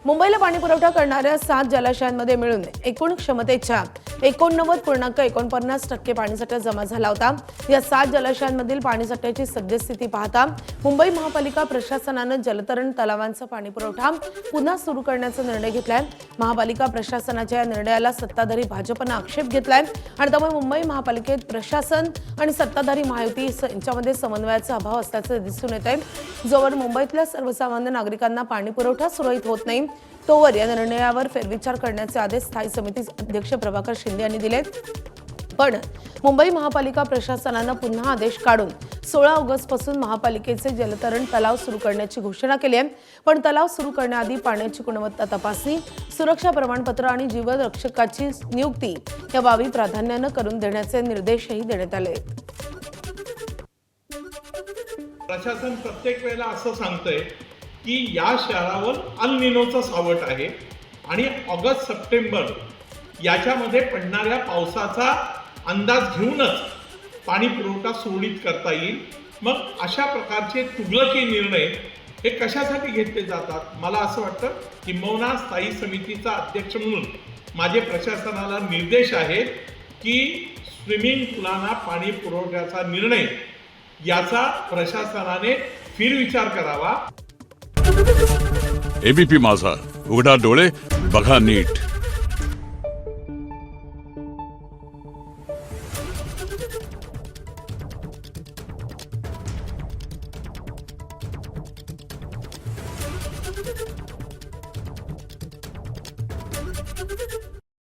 मुंबईला पाणी पुरवठा करणाऱ्या 7 जलाशयांमध्ये मिळून एकूण क्षमतेच्या 89.49% पाणीसाठा जमा झाला होता। या 7 जलाशयांमधील पाणीसाठ्याची सद्यस्थिती पाहता मुंबई महापालिका प्रशासनाने जलतरण तलावांचा पाणी पुरवठा पुन्हा सुरू करण्याचा निर्णय घेतलाय। महापालिका प्रशासनाच्या या निर्णयाला सत्ताधारी भाजपने आक्षेप घेतलाय आणि त्यामुळे मुंबई महापालिकेत प्रशासन आणि सत्ताधारी महायुती यांच्यामध्ये समन्वयाचा अभाव असल्याचे दिसून येत आहे। जोवर मुंबईतल्या सर्वसामान्य नागरिकांना पाणी पुरवठा सुरळीत होत नाही तोवर या निर्णयावर फेरविचार करण्याचे आदेश स्थायी समिती अध्यक्ष प्रभाकर शिंदे यांनी दिलेत। पण मुंबई महापालिका प्रशासनाने पुन्हा आदेश काढून 16 ऑगस्ट पासून महापालिकेचे जलतरण तलाव सुरू करण्याची घोषणा केली आहे। पण तलाव सुरू करण्याआधी पाण्याची गुणवत्ता तपासणी, सुरक्षा प्रमाणपत्र आणि जीवरक्षकाची नियुक्ती या बाबी प्राधान्याने करून देण्याचे निर्देशही देण्यात आले आहेत। प्रशासन प्रत्येक वेळेला असं सांगतंय की या शहरावर अल निनोचं सावट आहे आणि ऑगस्ट सप्टेंबर याच्यामध्ये पडणाऱ्या पावसाचा अंदाज घेऊनच पाणी पुरवठा सुरळीत करता येईल। मग अशा प्रकारचे तुगलकी निर्णय हे कशासाठी घेतले जातात? मला असं वाटतं की किंबहुना स्थायी समितीचा अध्यक्ष म्हणून माझे प्रशासनाला निर्देश आहेत की स्विमिंग पूलांना पाणी पुरवठ्याचा निर्णय याचा प्रशासनाने फेरविचार करावा। एबीपी माझा, उघडा डोळे बघा नीट।